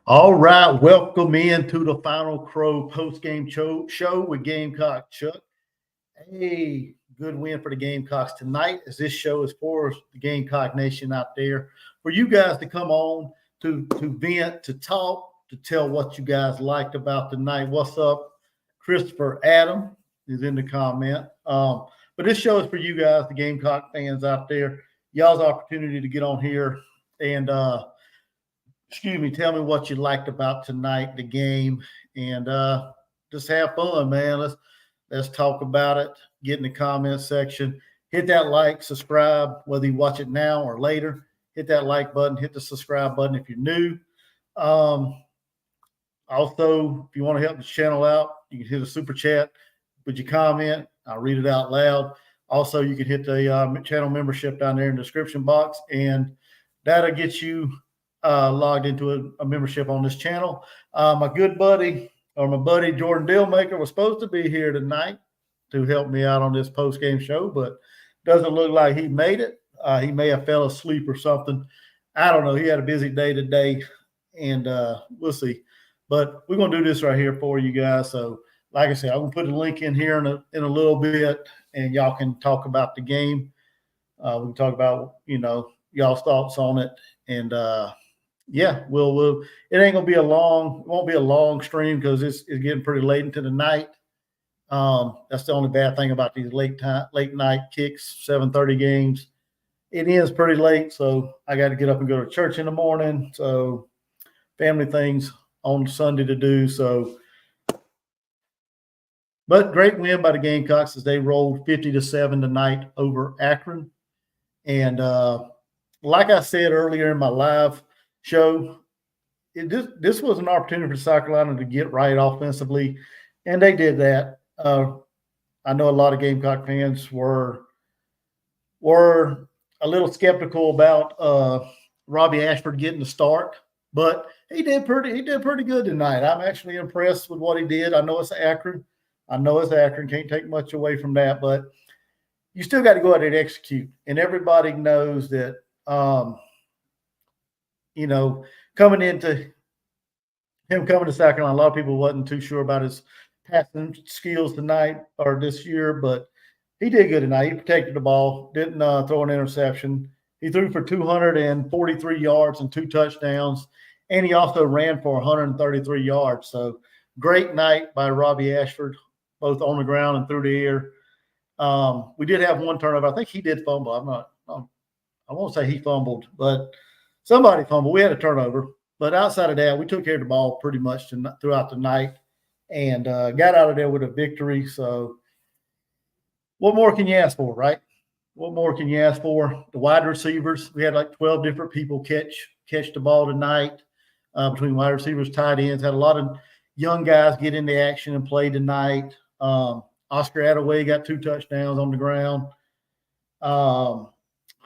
All right, welcome into the Final Crow post-game show with Gamecock Chuck. Hey, good win for the Gamecocks tonight, as this show is for the Gamecock Nation out there, for you guys to come on to vent, to talk, to tell what you guys liked about the night. What's up, Christopher Adam is in the comment. But this show is for you guys, the Gamecock fans out there. Y'all's opportunity to get on here and tell me what you liked about tonight, the game, and just have fun, man. Let's talk about it. Get in the comment section. Hit that like, subscribe, whether you watch it now or later. Hit that like button. Hit the subscribe button if you're new. Also, if you want to help the channel out, you can hit a super chat. Put your comment. I'll read it out loud. Also, you can hit the channel membership down there in the description box, and that'll get you logged into a membership on this channel. My buddy Jordan Dealmaker was supposed to be here tonight to help me out on this post-game show, but doesn't look like he made it. He may have fell asleep or something. I don't know. He had a busy day today, and we'll see. But we're going to do this right here for you guys. So, like I said, I'm going to put a link in here in a little bit, and y'all can talk about the game. We can talk about, y'all's thoughts on it. And, yeah, we'll it ain't gonna be it won't be a long stream because it's getting pretty late into the night. That's the only bad thing about these late night kicks, 7:30 games. It ends pretty late, so I got to get up and go to church in the morning. So family things on Sunday to do. So, but great win by the Gamecocks as they rolled 50-7 tonight over Akron. And like I said earlier in my live show, this was an opportunity for South Carolina to get right offensively, and they did that. I know a lot of Gamecock fans were a little skeptical about Robbie Ashford getting the start, but he did pretty good tonight. I'm actually impressed with what he did. I know it's Akron. Can't take much away from that, but you still got to go out and execute. And everybody knows that coming to South Carolina, a lot of people wasn't too sure about his passing skills tonight or this year, but he did good tonight. He protected the ball, didn't throw an interception. He threw for 243 yards and 2 touchdowns, and he also ran for 133 yards. So great night by Robbie Ashford, both on the ground and through the air. We did have one turnover. I think he did fumble. I won't say he fumbled, but somebody fumbled. We had a turnover. But outside of that, we took care of the ball pretty much throughout the night and got out of there with a victory. So what more can you ask for, right? What more can you ask for? The wide receivers, we had like 12 different people catch the ball tonight between wide receivers, tight ends. Had a lot of young guys get into action and play tonight. Oscar Attaway got 2 touchdowns on the ground.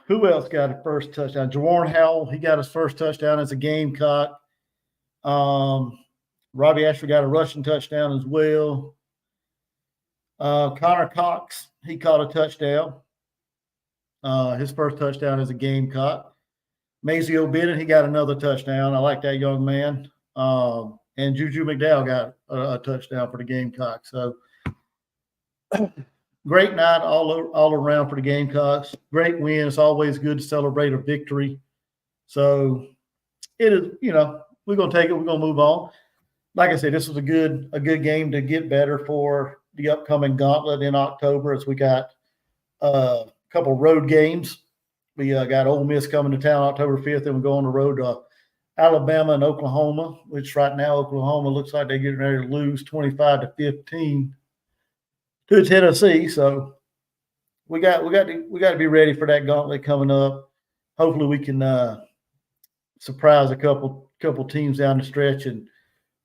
Who else got a first touchdown? Jawarn Howell, he got his first touchdown as a Gamecock. Robbie Ashford got a rushing touchdown as well. Connor Cox, he caught a touchdown. His first touchdown as a Gamecock. Mazio Bennett, he got another touchdown. I like that young man. And Juju McDowell got a touchdown for the Gamecocks. So great night all around for the Gamecocks. Great win. It's always good to celebrate a victory. So it is, we're going to take it. We're going to move on. Like I said, this was a good game to get better for the upcoming gauntlet in October, as we got a couple road games. We got Ole Miss coming to town October 5th, and we go on the road to Alabama and Oklahoma, which right now Oklahoma looks like they're getting ready to lose 25-15 to Tennessee. So we got to be ready for that gauntlet coming up. Hopefully we can surprise a couple teams down the stretch and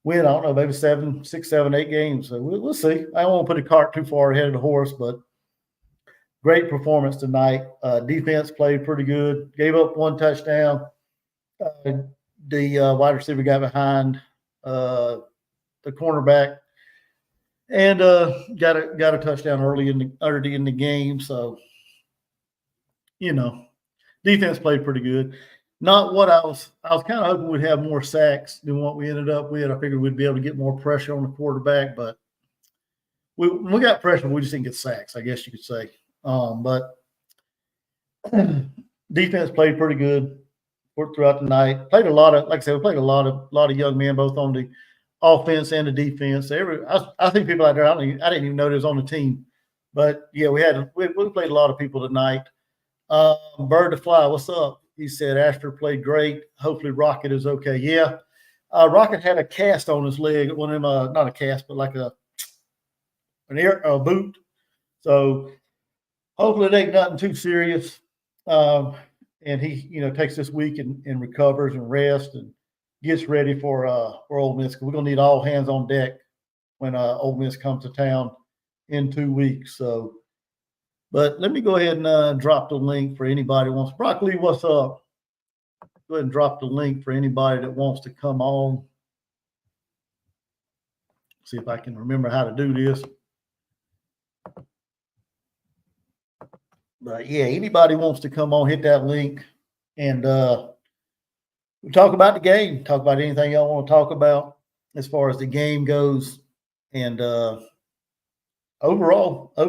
win, I don't know, maybe 6, 7, 8 games. So we'll see. I don't want to put the cart too far ahead of the horse, but great performance tonight. Defense played pretty good. Gave up 1 touchdown. The wide receiver got behind the cornerback and got a touchdown early in the game. So, defense played pretty good. not what I was kind of hoping we'd have more sacks than what we ended up with. I figured we'd be able to get more pressure on the quarterback, but when we got pressure, we just didn't get sacks, I guess you could say. But defense played pretty good throughout the night. Played a lot of, like I said, we played a lot of young men, both on the offense and the defense. I think people out there, I didn't even know they was on the team. But yeah, we played a lot of people tonight. Bird to Fly, what's up? He said Ashford played great. Hopefully Rocket is okay. Yeah. Rocket had a cast on his leg. One of them, not a cast, but like a boot. So hopefully it ain't nothing too serious. And he, takes this week and recovers and rests and gets ready for Ole Miss. We're gonna need all hands on deck when Ole Miss comes to town in 2 weeks. So, but let me go ahead and drop the link for anybody who wants. Broccoli, what's up? Go ahead and drop the link for anybody that wants to come on. See if I can remember how to do this. But yeah, anybody wants to come on, hit that link, and we'll talk about the game. Talk about anything y'all want to talk about as far as the game goes. And overall, I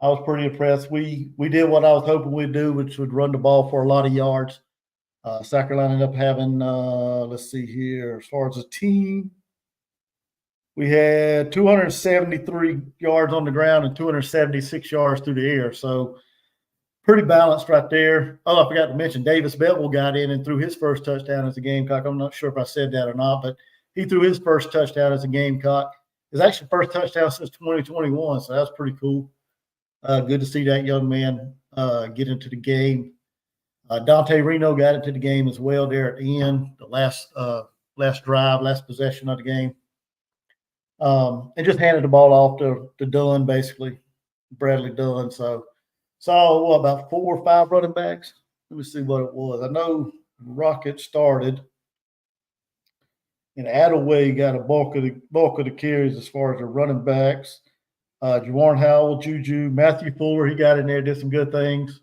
was pretty impressed. We did what I was hoping we'd do, which would run the ball for a lot of yards. South Carolina ended up having, let's see here, as far as a team, we had 273 yards on the ground and 276 yards through the air. So pretty balanced right there. Oh, I forgot to mention Davis Bevel got in and threw his first touchdown as a Gamecock. I'm not sure if I said that or not, but he threw his first touchdown as a Gamecock. His actually first touchdown since 2021, so that's pretty cool. Good to see that young man get into the game. Dante Reno got into the game as well there at the end, the last drive, last possession of the game. And just handed the ball off to Dunn, basically, Bradley Dunn. So saw about 4 or 5 running backs. Let me see what it was. I know Rocket started, and Attaway got a bulk of the carries as far as the running backs. Jawarn Howell, Juju, Matthew Fuller, he got in there, did some good things.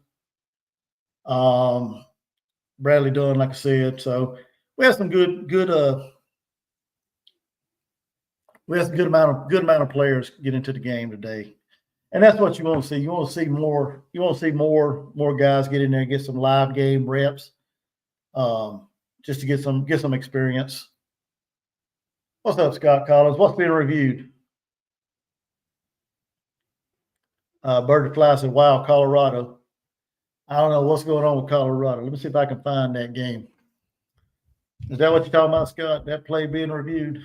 Bradley Dunn, like I said. So we had some good we had a good amount of players get into the game today. And that's what you want to see. You want to see more. You want to see more guys get in there and get some live game reps, just to get some experience. What's up, Scott Collins? What's being reviewed? Bird to Fly said, "Wow, Colorado." I don't know what's going on with Colorado. Let me see if I can find that game. Is that what you're talking about, Scott? That play being reviewed?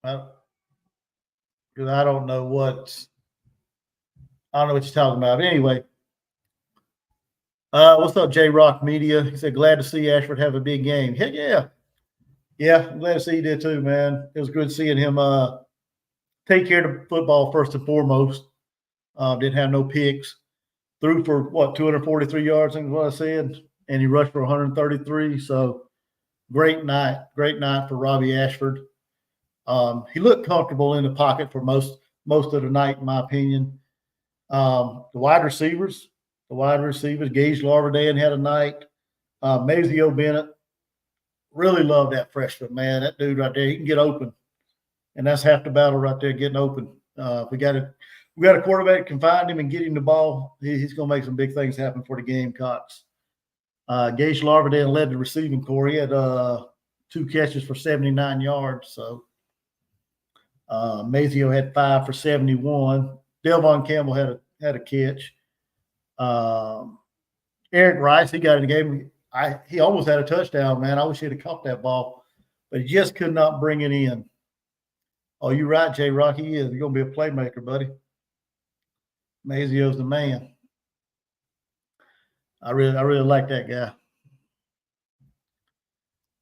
Because I don't know what you're talking about. But anyway, what's up, J Rock Media? He said, "Glad to see Ashford have a big game." Heck yeah, I'm glad to see you did too, man. It was good seeing him take care of the football first and foremost. Didn't have no picks. Threw for 243 yards, I think is what I said, and he rushed for 133. So great night for Robbie Ashford. He looked comfortable in the pocket for most of the night, in my opinion. The wide receivers, Gage Larvadain had a night. Mazio Bennett, really love that freshman, man. That dude right there, he can get open, and that's half the battle right there, getting open. We got a quarterback that can find him and get him the ball. He's going to make some big things happen for the Gamecocks. Gage Larvadain led the receiving corps. He had 2 catches for 79 yards. So Mazio had 5 for 71. Delvon Campbell had a catch. Eric Rice, he got in the game. He almost had a touchdown, man. I wish he'd have caught that ball, but he just could not bring it in. Oh, you're right, J Rock. He is. He's going to be a playmaker, buddy. Mazio's the man. I really like that guy.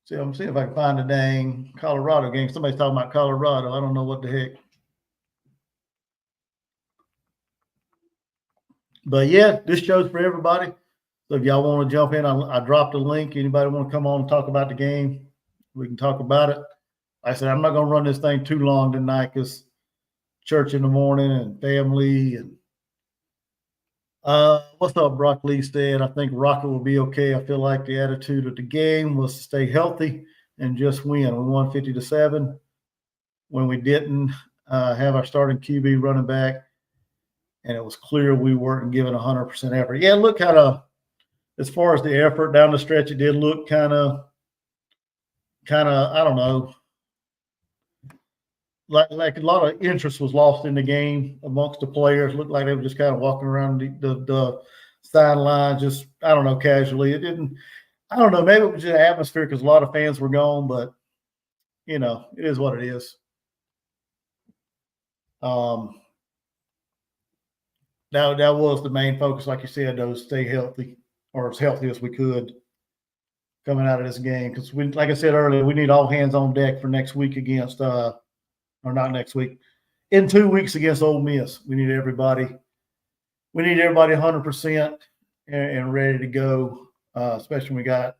See, I'm seeing if I can find the dang Colorado game. Somebody's talking about Colorado. I don't know what the heck. But yeah, this show's for everybody. So if y'all want to jump in, I dropped a link. Anybody want to come on and talk about the game, we can talk about it. Like I said, I'm not going to run this thing too long tonight because church in the morning and family and What's up, Brock Lee said? I think Rocket will be okay. I feel like the attitude of the game was to stay healthy and just win. We won 50-7 when we didn't have our starting QB running back, and it was clear we weren't giving 100% effort. Yeah, look, kind of as far as the effort down the stretch, it did look kind of. I don't know, like a lot of interest was lost in the game amongst the players. Looked like they were just kind of walking around the sideline, just I don't know, casually. It didn't. I don't know. Maybe it was just the atmosphere because a lot of fans were gone, but it is what it is. That was the main focus, like you said, though, stay healthy or as healthy as we could coming out of this game because we, like I said earlier, we need all hands on deck for next week against or not next week, in 2 weeks against Ole Miss. We need everybody 100% and ready to go, especially when we got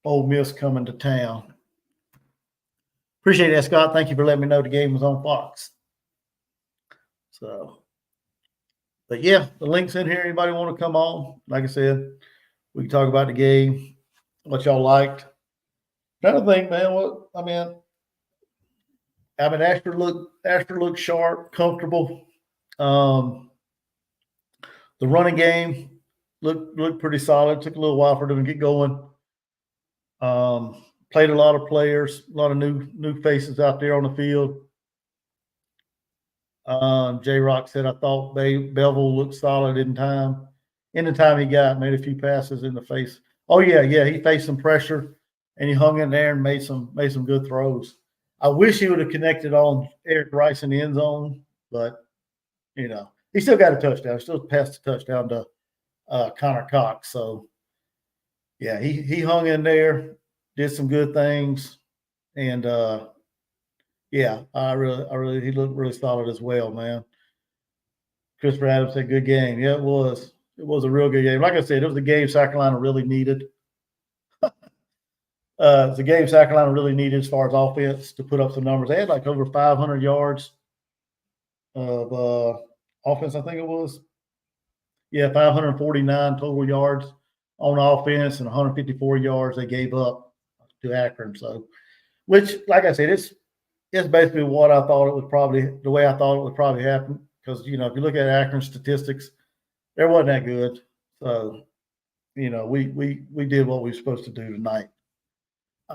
Ole Miss coming to town. Appreciate that, Scott. Thank you for letting me know the game was on Fox. So, but yeah, the link's in here. Anybody want to come on? Like I said, we can talk about the game, what y'all liked. Another thing, man, Ashford looked sharp, comfortable. The running game looked pretty solid. Took a little while for them to get going. Played a lot of players, a lot of new faces out there on the field. J Rock said, I thought Bevel looked solid in time. In the time he got, made a few passes in the face. Oh yeah, he faced some pressure and he hung in there and made some good throws. I wish he would have connected on Eric Rice in the end zone, but he still got a touchdown. Still passed the touchdown to Connor Cox. So yeah, he hung in there, did some good things, and yeah, he looked really solid as well, man. Christopher Adams said, good game. Yeah, it was. It was a real good game. Like I said, it was a game South Carolina really needed. It's a game South Carolina really needed as far as offense to put up some numbers. They had like over 500 yards of offense, I think it was. Yeah, 549 total yards on offense and 154 yards they gave up to Akron. So, which, like I said, it's basically what I thought it would probably, the way I thought it would probably happen. Because, if you look at Akron statistics, they wasn't that good. So, we did what we were supposed to do tonight.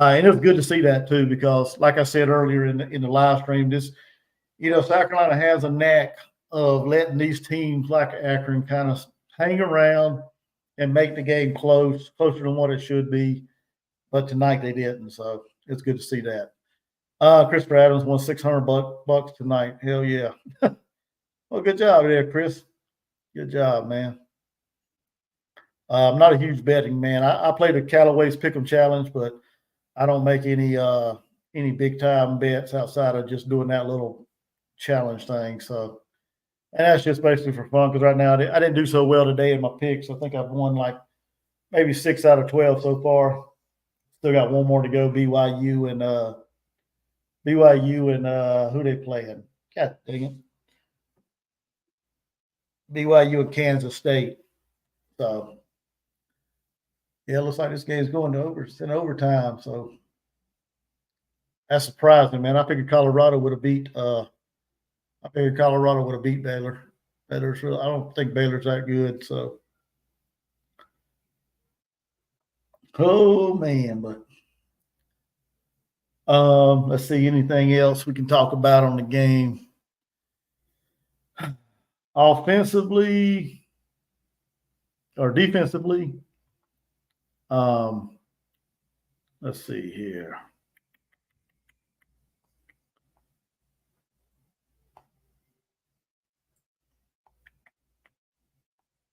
And it was good to see that too, because like I said earlier in the live stream, South Carolina has a knack of letting these teams like Akron kind of hang around and make the game closer than what it should be. But tonight they didn't, so it's good to see that. Christopher Adams won $600 tonight. Hell yeah! Well, good job there, Chris. Good job, man. I'm not a huge betting man. I play the Callaway's Pick'em Challenge, but I don't make any big time bets outside of just doing that little challenge thing. So, and that's just basically for fun because right now I didn't do so well today in my picks. I think I've won like maybe 6 out of 12 so far. Still got one more to go. BYU and who they playing? God dang it. BYU and Kansas State. So yeah, it looks like this game's going to overtime. So that's surprising, man. I figured Colorado would have beat Baylor. Baylor's I don't think Baylor's that good. So oh man, but let's see anything else we can talk about on the game. Offensively or defensively, let's see here.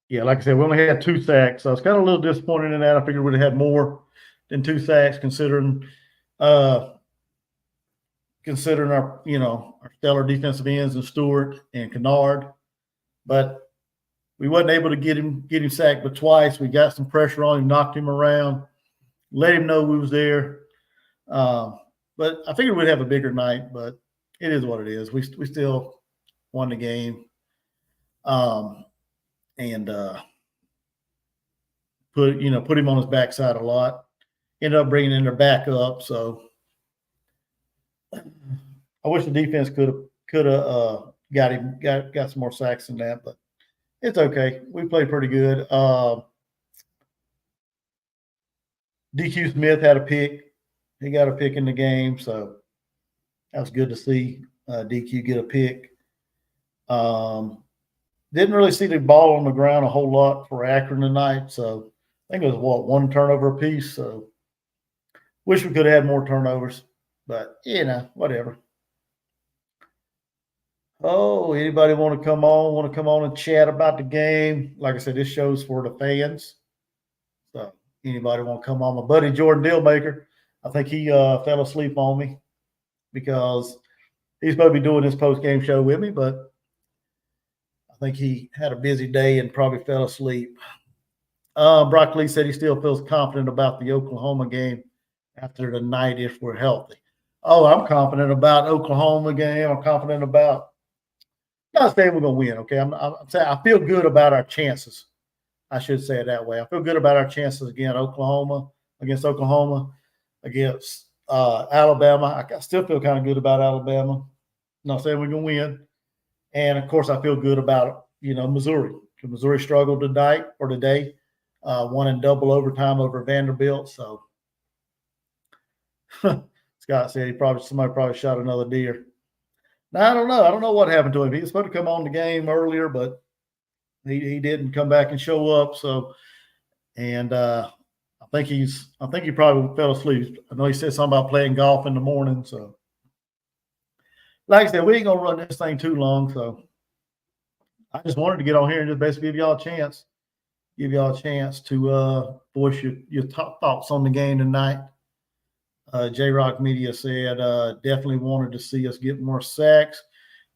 Yeah, like I said, we only had 2 sacks. So I was kind of a little disappointed in that. I figured we'd have had more than 2 sacks considering our our stellar defensive ends and Stewart and Kennard. But we wasn't able to get him sacked but twice. We got some pressure on him, knocked him around, let him know we was there. But I figured we'd have a bigger night, but it is what it is. We still won the game. and put him on his backside a lot. Ended up bringing in their backup. So I wish the defense could have got some more sacks than that, but it's okay. We played pretty good. DQ Smith had a pick. He got a pick in the game, so that was good to see DQ get a pick. Didn't really see the ball on the ground a whole lot for Akron tonight, so I think it was one turnover apiece. So wish we could have had more turnovers, but whatever. Oh, anybody want to come on and chat about the game? Like I said, this show's for the fans. So anybody want to come on? My buddy Jordan Dealmaker, I think he fell asleep on me because he's supposed to be doing this post-game show with me, but I think he had a busy day and probably fell asleep. Brock Lee said he still feels confident about the Oklahoma game after the night if we're healthy. Oh, I'm confident about Oklahoma game. I'm confident about – I'm not saying we're going to win, okay? I'm saying I feel good about our chances. I should say it that way. I feel good about our chances against Oklahoma, against Alabama. I still feel kind of good about Alabama. I'm not saying we're going to win. And, of course, I feel good about, Missouri. Missouri struggled today, won in double overtime over Vanderbilt. So Scott said somebody probably shot another deer. Now, I don't know. I don't know what happened to him. He was supposed to come on the game earlier, but he didn't come back and show up. So, and I think he probably fell asleep. I know he said something about playing golf in the morning. So, like I said, we ain't gonna run this thing too long. So, I just wanted to get on here and just basically give y'all a chance to voice your top thoughts on the game tonight. J-Rock Media said definitely wanted to see us get more sacks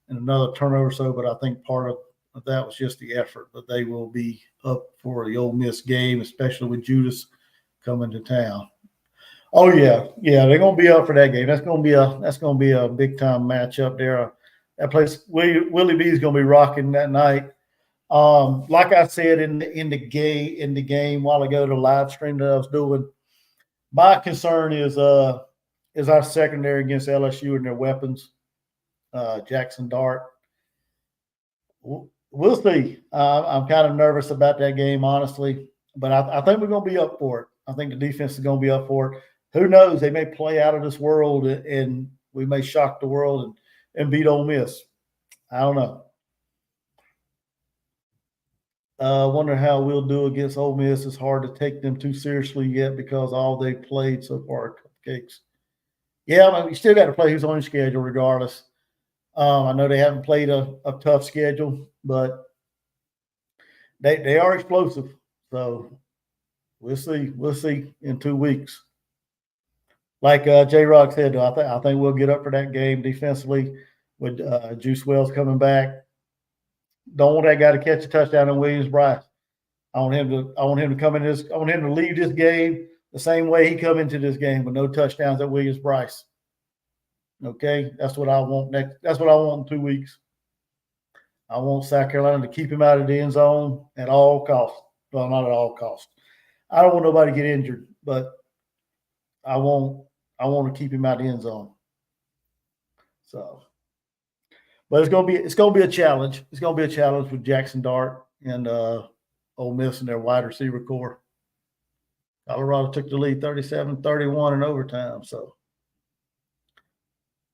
and another turnover or so, but I think part of that was just the effort. But they will be up for the Ole Miss game, especially with Judas coming to town. Oh yeah, they're gonna be up for that game. That's gonna be a big time matchup there. That place, Willie B is gonna be rocking that night. Like I said in the game a while ago, the live stream that I was doing. My concern is our secondary against LSU and their weapons, Jackson Dart. We'll see. I'm kind of nervous about that game, honestly, but I think we're going to be up for it. I think the defense is going to be up for it. Who knows? They may play out of this world, and we may shock the world and beat Ole Miss. I don't know. Wonder how we'll do against Ole Miss. It's hard to take them too seriously yet because all they played so far are cupcakes. Yeah, you still got to play who's on your schedule regardless. I know they haven't played a tough schedule, but they are explosive. So we'll see. We'll see in 2 weeks. Like J-Rock said, I think we'll get up for that game defensively with Juice Wells coming back. Don't want that guy to catch a touchdown in Williams-Brice. I want him to come in this. I want him to leave this game the same way he come into this game with no touchdowns at Williams-Brice. Okay, that's what I want next. That's what I want in 2 weeks. I want South Carolina to keep him out of the end zone at all costs. Well, not at all costs. I don't want nobody to get injured, but I want to keep him out of the end zone. So. But it's gonna be a challenge. It's gonna be a challenge with Jackson Dart and Ole Miss and their wide receiver core. Colorado took the lead 37-31 in overtime. So,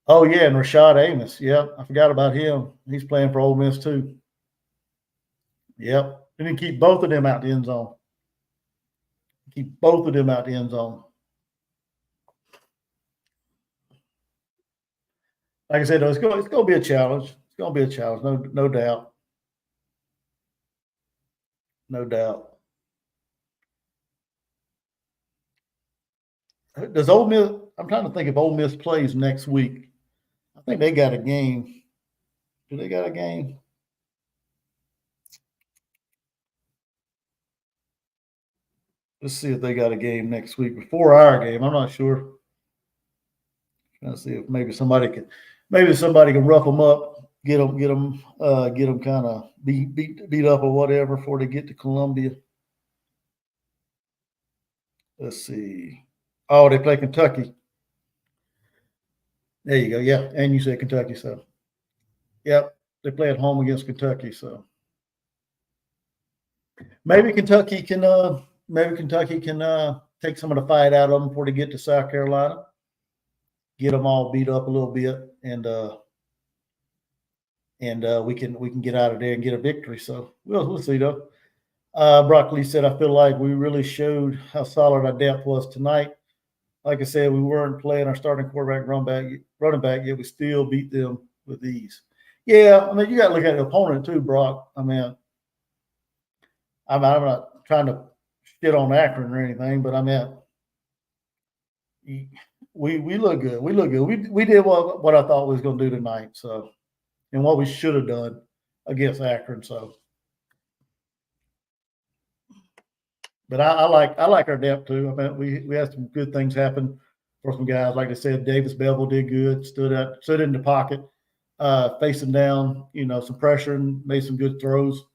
oh yeah, and Rashad Amos. Yep, I forgot about him. He's playing for Ole Miss too. Yep, and then keep both of them out the end zone. Keep both of them out the end zone. Like I said, though, it's going to be a challenge. It's going to be a challenge, no doubt. No doubt. Does Ole Miss? I'm trying to think if Ole Miss plays next week. I think they got a game. Do they got a game? Let's see if they got a game next week before our game. I'm not sure. Trying to see if maybe somebody can rough them up get them kind of beat up or whatever before they get to Columbia. Let's see. Oh, they play Kentucky. There you go. Yeah, and you said Kentucky, so yep, they play at home against Kentucky. So maybe Kentucky can take some of the fight out of them before they get to South Carolina. Get them all beat up a little bit, and we can get out of there and get a victory. So we'll see though. Broccoli said, I feel like we really showed how solid our depth was tonight. Like I said, we weren't playing our starting quarterback, running back, yet we still beat them with ease. Yeah, I mean, you got to look at the opponent too, Brock. I mean, I'm not trying to shit on Akron or anything, but I mean, we look good. We look good. We did what I thought we was going to do tonight. So, and what we should have done against Akron. So. But I like our depth too. I mean, we had some good things happen for some guys. Like I said, Davis Bevel did good, stood in the pocket, facing down, some pressure and made some good throws.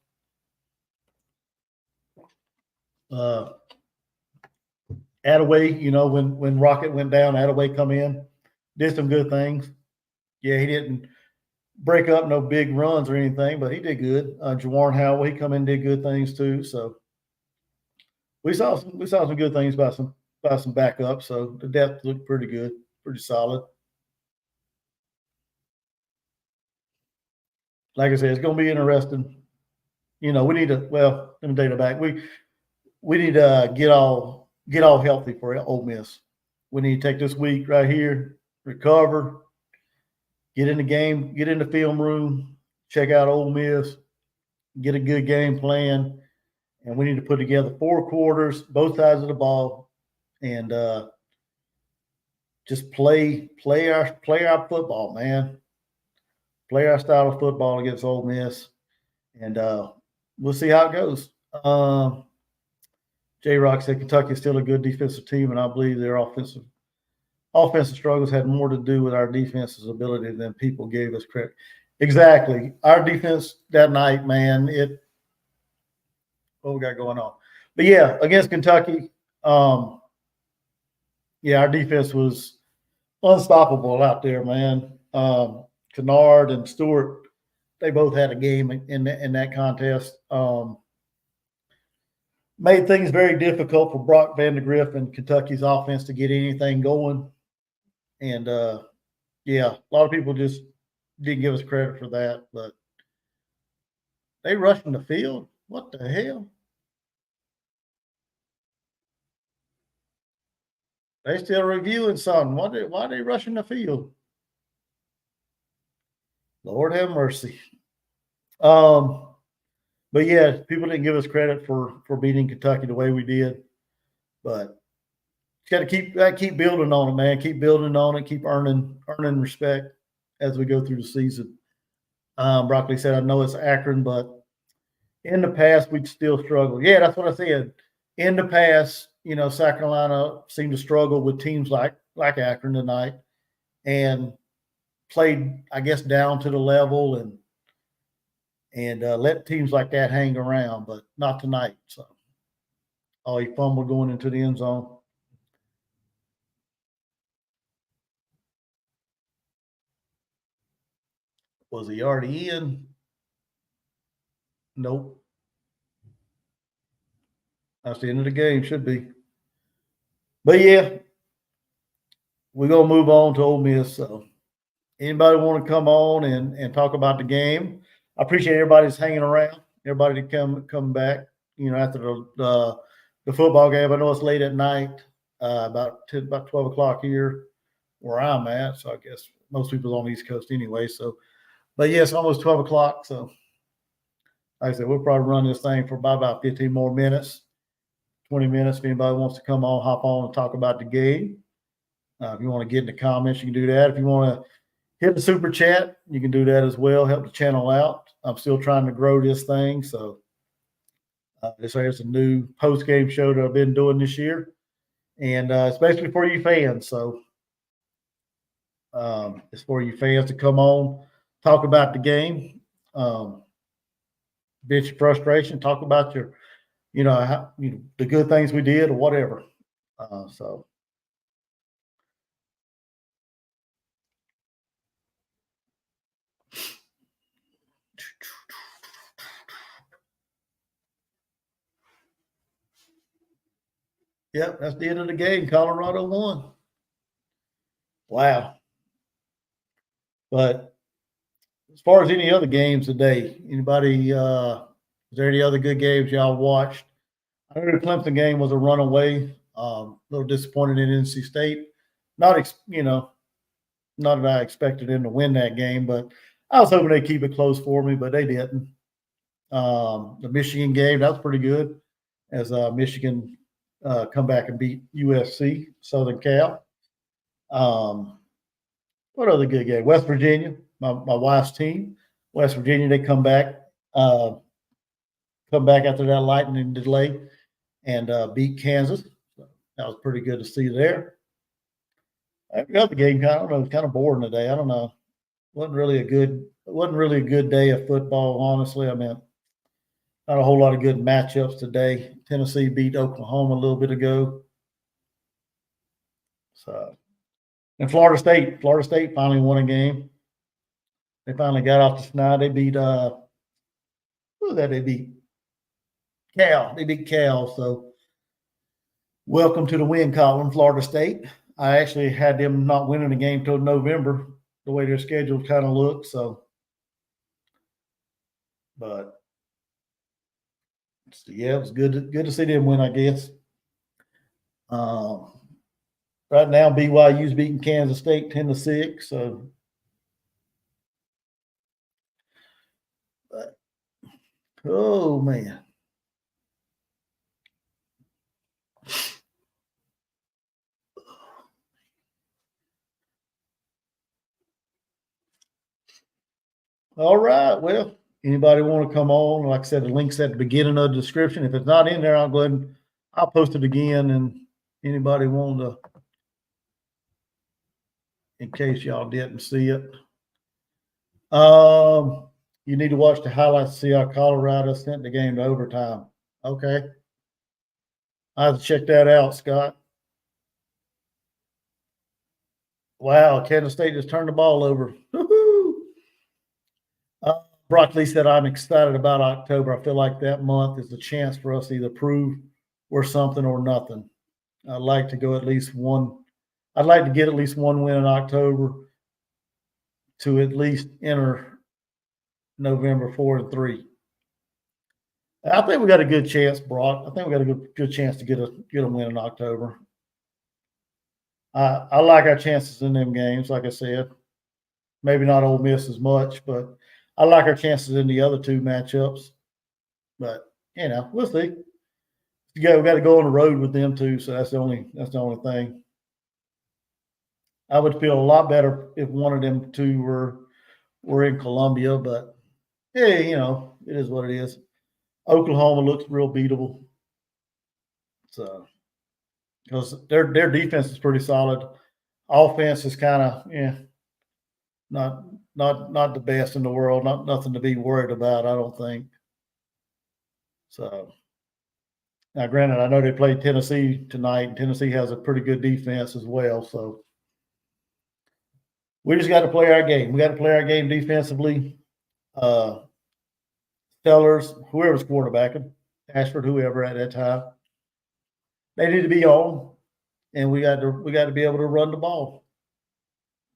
Attaway, when Rocket went down, Attaway come in, did some good things. Yeah, he didn't break up no big runs or anything, but he did good. Jawarn Howell, he come in and did good things too. So we saw some good things by some backups. So the depth looked pretty good, pretty solid. Like I said, it's going to be interesting. We need to. Well, let me take it back. We need to get all healthy for Ole Miss. We need to take this week right here, recover, get in the game, get in the film room, check out Ole Miss, get a good game plan. And we need to put together 4 quarters, both sides of the ball, and just play our football, man. Play our style of football against Ole Miss, and we'll see how it goes. J Rock said Kentucky is still a good defensive team, and I believe their offensive struggles had more to do with our defense's ability than people gave us credit. Exactly, our defense that night, man. What we got going on? But yeah, against Kentucky, our defense was unstoppable out there, man. Kennard and Stewart, they both had a game in that contest. Made things very difficult for Brock Vandegrift and Kentucky's offense to get anything going. And a lot of people just didn't give us credit for that, but they rushed in the field. What the hell? They still reviewing something. Why are they rushing the field? Lord have mercy. But yeah, people didn't give us credit for beating Kentucky the way we did. But got to keep building on it, man. Keep building on it. Keep earning respect as we go through the season. Broccoli said, I know it's Akron, but in the past, we'd still struggle. Yeah, that's what I said. In the past, South Carolina seemed to struggle with teams like Akron tonight and played, I guess, down to the level and let teams like that hang around, but not tonight. So, he fumbled going into the end zone. Was he already in? Nope. That's the end of the game. Should be. But yeah, we're gonna move on to Ole Miss. So, anybody want to come on and talk about the game? I appreciate everybody's hanging around. Everybody to come back. After the football game. I know it's late at night, about 12 o'clock here where I'm at. So I guess most people on the East Coast anyway. So, but yeah, it's almost 12 o'clock. So, like I said, we'll probably run this thing for about 15 more minutes, 20 minutes. If anybody wants to come on, hop on and talk about the game. If you want to get in the comments, you can do that. If you want to hit the super chat, you can do that as well. Help the channel out. I'm still trying to grow this thing. So this is a new post-game show that I've been doing this year. And especially for you fans. So it's for you fans to come on, talk about the game, bitch your frustration, talk about your, the good things we did or whatever. So. Yep, that's the end of the game. Colorado won. Wow. But as far as any other games today, anybody, is there any other good games y'all watched? I know the Clemson game was a runaway. A little disappointed in NC State. Not, not that I expected them to win that game, but I was hoping they'd keep it close for me, but they didn't. The Michigan game, that was pretty good as Michigan come back and beat USC, Southern Cal. What other good game? West Virginia, my wife's team. West Virginia, they come back after that lightning delay and beat Kansas. So that was pretty good to see there. Every other game, I don't know, kind of boring today. I don't know. Wasn't really a good day of football, honestly. I mean, not a whole lot of good matchups today. Tennessee beat Oklahoma a little bit ago. So, and Florida State finally won a game. They finally got off the snide. They beat who was that? They beat Cal. They beat Cal. So, welcome to the win column, Florida State. I actually had them not winning the game till November, the way their schedule kind of looked. So, but yeah, it was good to see them win, I guess. Right now, BYU's beating Kansas State 10-6. So, oh man. All right. Well, anybody want to come on? Like I said, the link's at the beginning of the description. If it's not in there, I'll go ahead and I'll post it again. And anybody want to, in case y'all didn't see it. You need to watch the highlights to see how Colorado sent the game to overtime. Okay. I have to check that out, Scott. Wow, Kansas State just turned the ball over. Brock Lee said, I'm excited about October. I feel like that month is the chance for us to either prove we're something or nothing. I'd like to go at least one. I'd like to get at least one win in October to at least enter November 4-3. I think we got a good chance, Brock. I think we got a good chance to get a win in October. I like our chances in them games, like I said. Maybe not Ole Miss as much, but I like our chances in the other two matchups. But we'll see. We got to go on the road with them too, so that's the only thing. I would feel a lot better if one of them two were in Columbia, but hey, it is what it is. Oklahoma looks real beatable. So because their defense is pretty solid. Offense is kind of not the best in the world. Nothing to be worried about, I don't think. So now, granted, I know they played Tennessee tonight, and Tennessee has a pretty good defense as well. So we just got to play our game. We got to play our game defensively. Sellers, whoever's quarterbacking, Ashford, whoever at that time, they need to be on, and we got to be able to run the ball.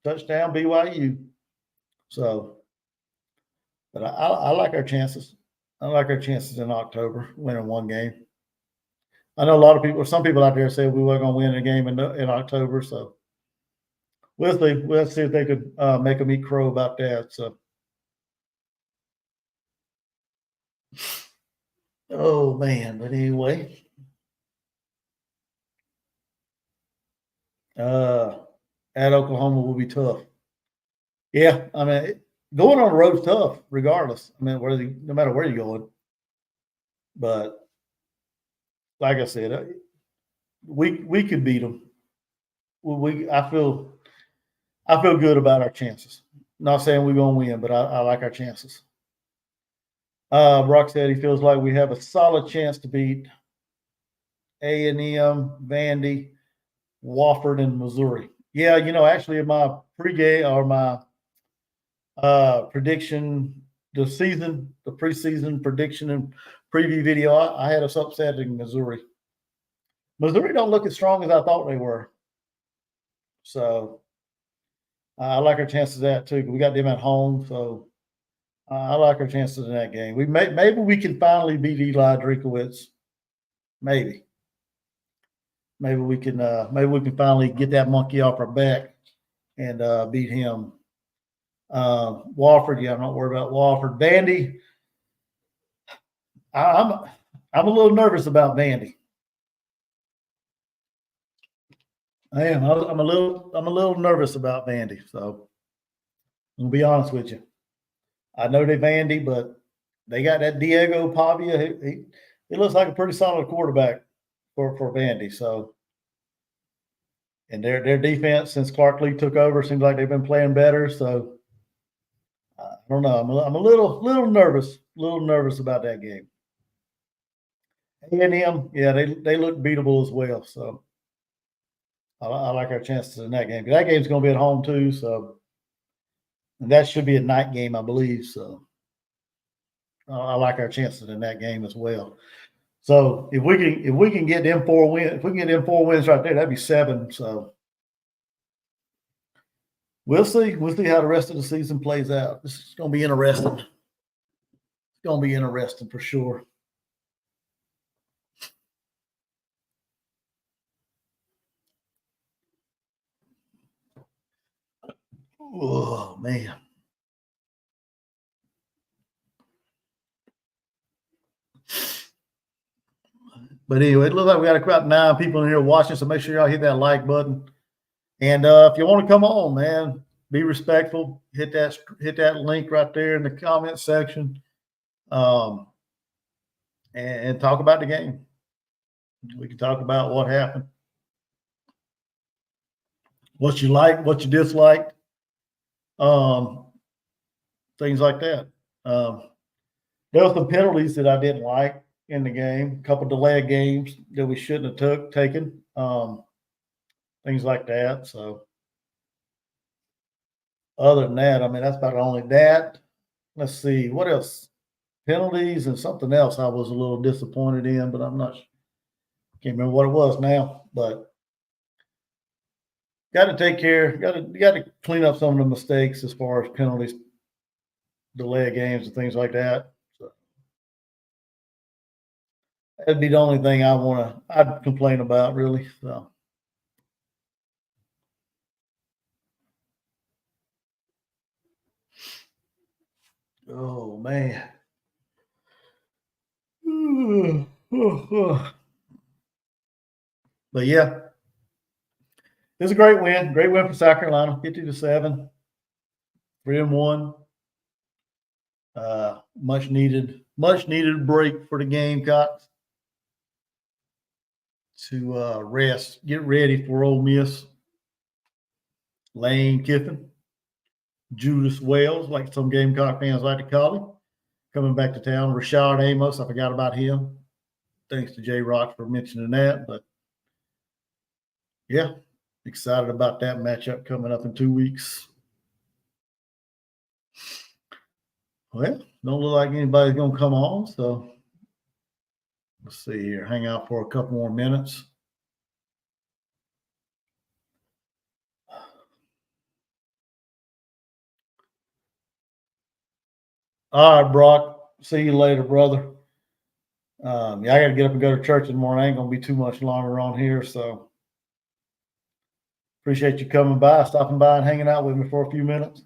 Touchdown BYU. So, but I like our chances. I like our chances in October winning one game. I know some people out there say we weren't going to win a game in October. So we'll see. We'll see if they could make them eat crow about that. So, oh man. But anyway, at Oklahoma will be tough. Yeah, I mean, going on the road's tough, regardless. I mean, no matter where you're going. But like I said, we could beat them. I feel good about our chances. Not saying we're going to win, but I like our chances. Brock said he feels like we have a solid chance to beat A&M, Vandy, Wofford, and Missouri. Yeah, actually in my pregame or my prediction, the preseason prediction and preview video, I had us upsetting Missouri. Missouri don't look as strong as I thought they were. So I like our chances of that too. We got them at home, so I like our chances in that game. Maybe we can finally beat Eli Drinkowitz. Maybe we can finally get that monkey off our back and beat him. Wofford, I'm not worried about Wofford. Vandy, I'm a little nervous about Vandy. I am. I'm a little nervous about Vandy. So I'm gonna be honest with you. I know they're Vandy, but they got that Diego Pavia. He looks like a pretty solid quarterback for Vandy. So, and their defense since Clark Lee took over seems like they've been playing better. So I don't know. I'm a little nervous about that game. A&M, yeah, they look beatable as well. So I like our chances in that game. That game's going to be at home too. So, and that should be a night game, I believe. So I like our chances in that game as well. So if we can get them 4 wins, if we can get them 4 wins right there, that'd be 7. So we'll see. We'll see how the rest of the season plays out. This is going to be interesting. It's going to be interesting for sure. Oh man. But anyway, it looks like we got about 9 people in here watching, so make sure y'all hit that like button. And if you want to come on, man, be respectful. Hit that link right there in the comment section, and talk about the game. We can talk about what happened, what you liked, what you disliked, things like that. There were some penalties that I didn't like in the game. A couple delayed games that we shouldn't have taken. Things like that. So other than that, I mean, that's about only that. Let's see what else. Penalties and something else I was a little disappointed in, but I'm not can't remember what it was now. But got to take care. Got to clean up some of the mistakes as far as penalties, delay games, and things like that. So that'd be the only thing I'd complain about really. So. Oh man. But yeah, it was a great win. Great win for South Carolina, 50-7, 3-1. Much needed break for the Gamecocks to rest, get ready for Ole Miss. Lane Kiffin, Judas Wells, like some Gamecock fans like to call him, coming back to town. Rashard Amos, I forgot about him. Thanks to Jay Rock for mentioning that. But yeah, excited about that matchup coming up in 2 weeks. Well, don't look like anybody's going to come on. So let's see here. Hang out for a couple more minutes. All right, Brock. See you later, brother. Yeah, I got to get up and go to church in the morning. I ain't going to be too much longer on here. So appreciate you coming by, stopping by and hanging out with me for a few minutes.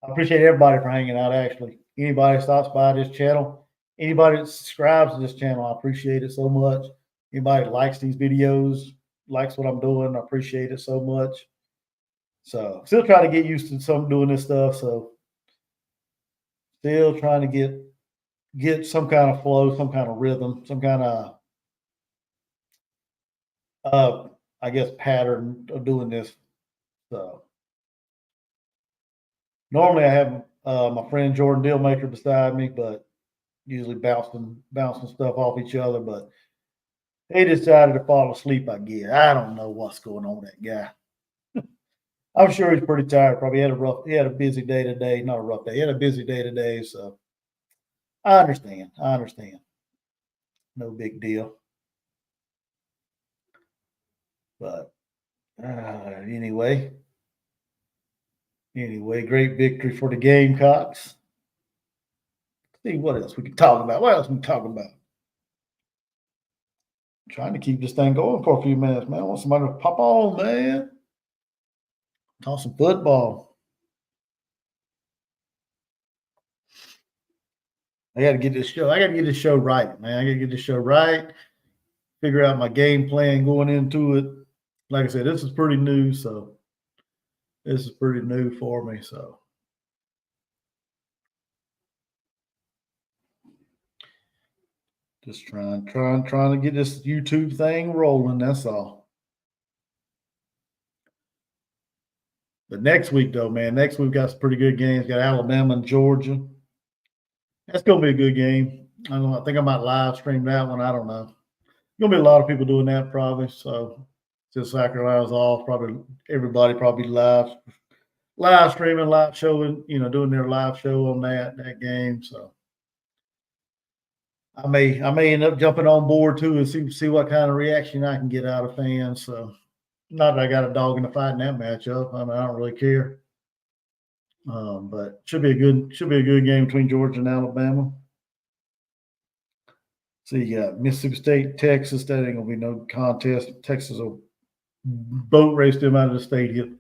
I appreciate everybody for hanging out, actually. Anybody that stops by this channel, anybody that subscribes to this channel, I appreciate it so much. Anybody that likes these videos, likes what I'm doing, I appreciate it so much. So still trying to get used to doing this stuff. So still trying to get some kind of flow, some kind of rhythm, some kind of I guess pattern of doing this. So Normally I have my friend Jordan Dealmaker beside me, but usually bouncing stuff off each other. But he decided to fall asleep, I guess. I don't know what's going on with that guy. I'm sure he's pretty tired. Probably he had a busy day today. Not a rough day. He had a busy day today. So I understand. I understand. No big deal. But anyway, great victory for the Gamecocks. See what else we can talk about. What else we can talk about? I'm trying to keep this thing going for a few minutes, man. I want somebody to pop on, man. Talk some football. I got to get this show. I got to get this show right, man. I got to get this show right. Figure out my game plan going into it. Like I said, this is pretty new, so this is pretty new for me. So just trying to get this YouTube thing rolling. That's all. But next week, though, man, next week we've got some pretty good games. Got Alabama and Georgia. That's gonna be a good game. I don't know. I think I might live stream that one. I don't know. Gonna be a lot of people doing that probably. So since South Carolina's off, probably everybody probably live streaming, live showing, doing their live show on that game. So I may end up jumping on board too and see what kind of reaction I can get out of fans. So not that I got a dog in the fight in that matchup. I mean, I don't really care. But should be a good game between Georgia and Alabama. So you got Mississippi State, Texas. That ain't gonna be no contest. Texas will boat race them out of the stadium.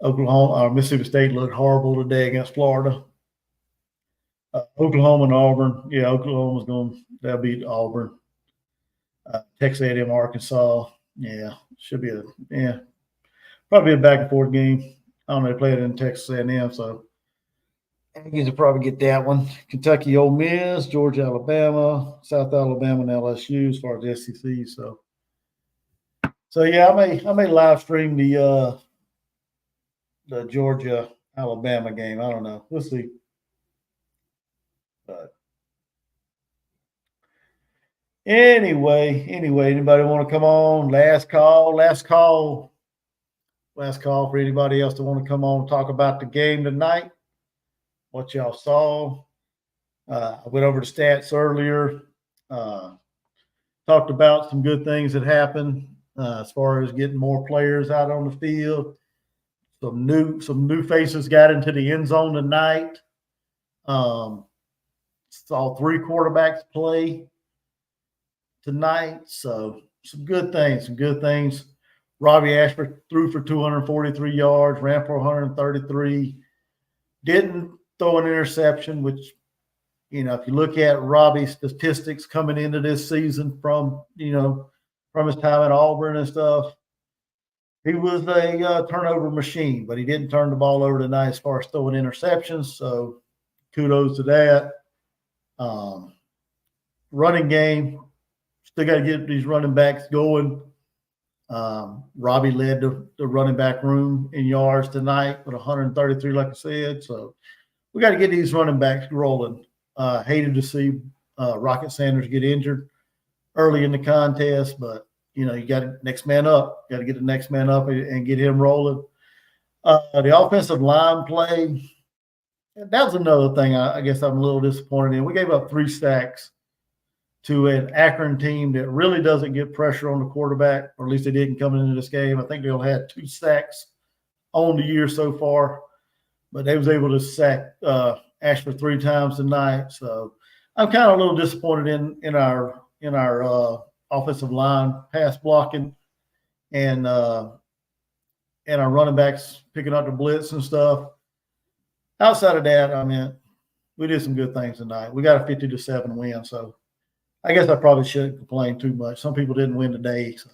Mississippi State looked horrible today against Florida. Oklahoma and Auburn. Yeah, they'll beat Auburn. Texas A&M, Arkansas. Yeah, should be probably a back and forth game. I don't know. They play it in Texas A&M, so Aggies will probably get that one. Kentucky, Ole Miss, Georgia, Alabama, South Alabama, and LSU as far as the SEC. So yeah, I may live stream the Georgia Alabama game. I don't know. We'll see. But anyway, anybody want to come on? Last call for anybody else to want to come on and talk about the game tonight. What y'all saw. I went over the stats earlier. Talked about some good things that happened as far as getting more players out on the field. Some new faces got into the end zone tonight. Saw 3 quarterbacks play tonight. So some good things. Robbie Ashford threw for 243 yards, ran for 133. Didn't throw an interception, which, if you look at Robbie's statistics coming into this season from his time at Auburn and stuff, he was a turnover machine, but he didn't turn the ball over tonight as far as throwing interceptions. So kudos to that. Running game, still got to get these running backs going. Robbie led the running back room in yards tonight with 133, like I said. So we got to get these running backs rolling. Hated to see Rocket Sanders get injured early in the contest, but you got next man up. Got to get the next man up and get him rolling. The offensive line play, that was another thing I guess I'm a little disappointed in. We gave up 3 sacks to an Akron team that really doesn't get pressure on the quarterback, or at least they didn't coming into this game. I think they only had 2 sacks on the year so far, but they was able to sack Ashford 3 times tonight. So I'm kind of a little disappointed in our offensive line pass blocking and our running backs picking up the blitz and stuff. Outside of that, I mean, we did some good things tonight. We got a 50-7 win, so I guess I probably shouldn't complain too much. Some people didn't win today, so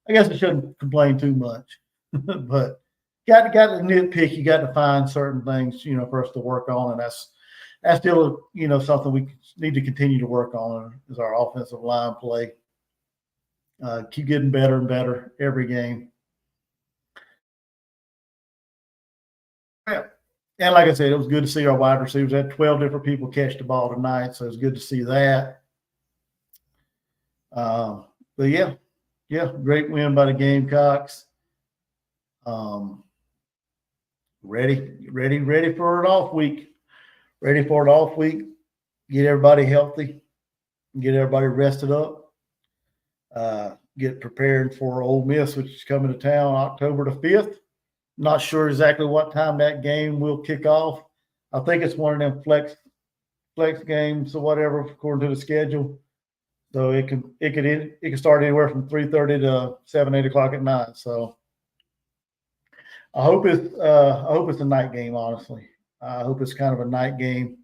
I guess I shouldn't complain too much. But got to nitpick. You got to find certain things, for us to work on, and that's still, something we need to continue to work on is our offensive line play. Keep getting better and better every game. Yeah. And like I said, it was good to see our wide receivers. Had 12 different people catch the ball tonight, so it was good to see that. But yeah, great win by the Gamecocks. Ready for an off week. Ready for an off week. Get everybody healthy. Get everybody rested up. Get prepared for Ole Miss, which is coming to town October the 5th. Not sure exactly what time that game will kick off. I think it's one of them flex games or whatever, according to the schedule. So it can start anywhere from 3:30 to 7, 8 o'clock at night. So I hope it's a night game. Honestly, I hope it's kind of a night game,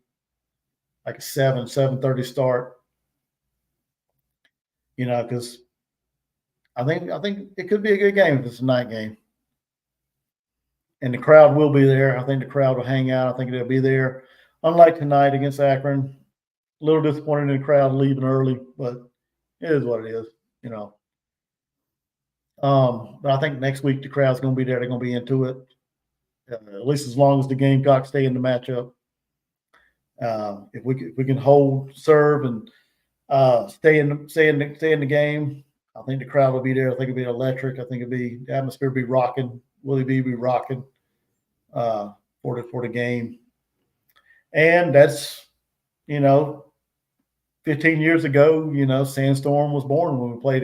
like a 7:30 start. Because I think it could be a good game if it's a night game. And the crowd will be there. I think the crowd will hang out. I think they'll be there. Unlike tonight against Akron, a little disappointed in the crowd leaving early, but it is what it is, But I think next week the crowd's going to be there. They're going to be into it, at least as long as the Gamecocks stay in the matchup. If we can hold, serve, and stay in the game, I think the crowd will be there. I think it'll be electric. I think the atmosphere will be rocking. Willie B will be rocking for the game. And that's, 15 years ago, Sandstorm was born when we played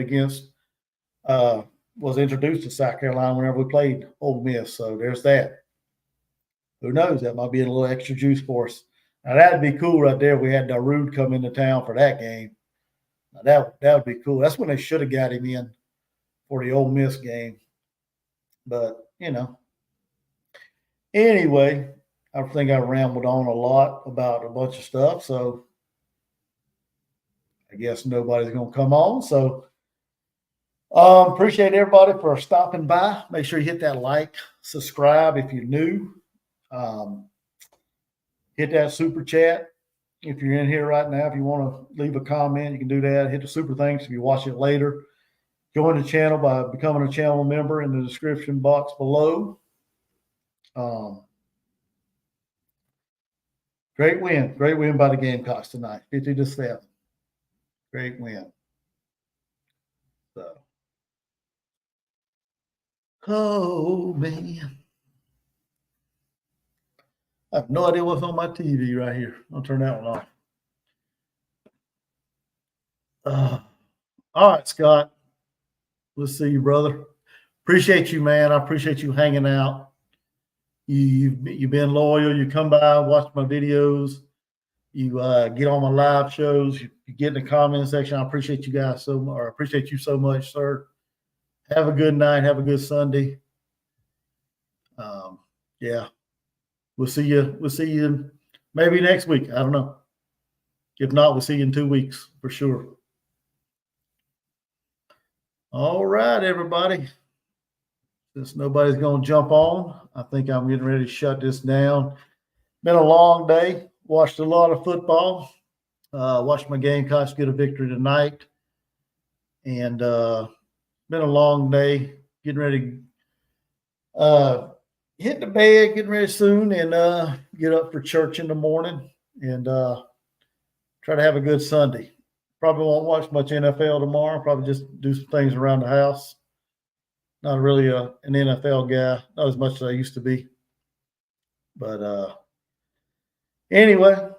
was introduced to South Carolina whenever we played Ole Miss. So there's that. Who knows? That might be a little extra juice for us. Now, that'd be cool right there. We had Darude come into town for that game. Now, that would be cool. That's when they should have got him in for the Ole Miss game. But, anyway, I think I rambled on a lot about a bunch of stuff. So I guess nobody's going to come on. So appreciate everybody for stopping by. Make sure you hit that like, subscribe if you're new. Hit that super chat. If you're in here right now, if you want to leave a comment, you can do that. Hit the super thanks if you watch it later. Join the channel by becoming a channel member in the description box below. Great win by the Gamecocks tonight, 50-7. Great win. So, oh man, I have no idea what's on my TV right here. I'll turn that one off. All right, Scott. We'll see you, brother. Appreciate you, man. I appreciate you hanging out. You've been loyal. You come by, watch my videos. You get on my live shows. You get in the comment section. I appreciate you guys so much. Or I appreciate you so much, sir. Have a good night. Have a good Sunday. Yeah. We'll see you maybe next week. I don't know. If not, we'll see you in 2 weeks for sure. All right, everybody. Since nobody's going to jump on, I think I'm getting ready to shut this down. Been a long day. Watched a lot of football. Watched my Gamecocks get a victory tonight. And been a long day. Getting ready to hit the bed, getting ready soon, and get up for church in the morning and try to have a good Sunday. Probably won't watch much NFL tomorrow. Probably just do some things around the house. Not really an NFL guy, not as much as I used to be. But anywho,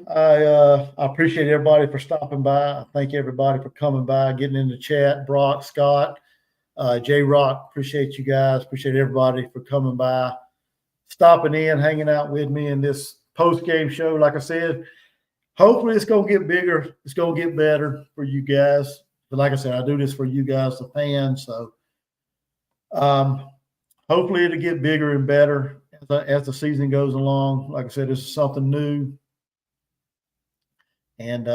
I appreciate everybody for stopping by. I thank everybody for coming by, getting in the chat. Brock, Scott, J Rock, appreciate you guys. Appreciate everybody for coming by, stopping in, hanging out with me in this post-game show. Like I said, hopefully it's going to get bigger. It's going to get better for you guys. But like I said, I do this for you guys, the fans. So hopefully it'll get bigger and better as the season goes along. Like I said, this is something new. And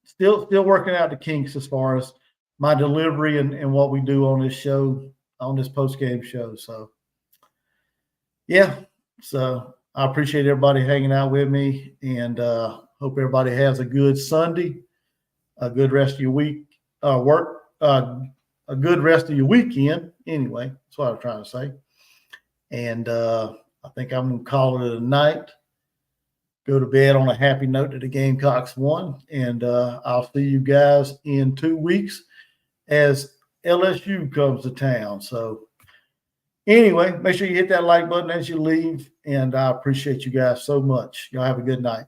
still working out the kinks as far as my delivery and what we do on this show, on this post-game show. So, yeah. So I appreciate everybody hanging out with me, and hope everybody has a good Sunday, a good rest of your week, a good rest of your weekend. Anyway, that's what I'm trying to say. And I think I'm going to call it a night. Go to bed on a happy note that the Gamecocks won. And I'll see you guys in 2 weeks as LSU comes to town. So anyway, make sure you hit that like button as you leave. And I appreciate you guys so much. Y'all have a good night.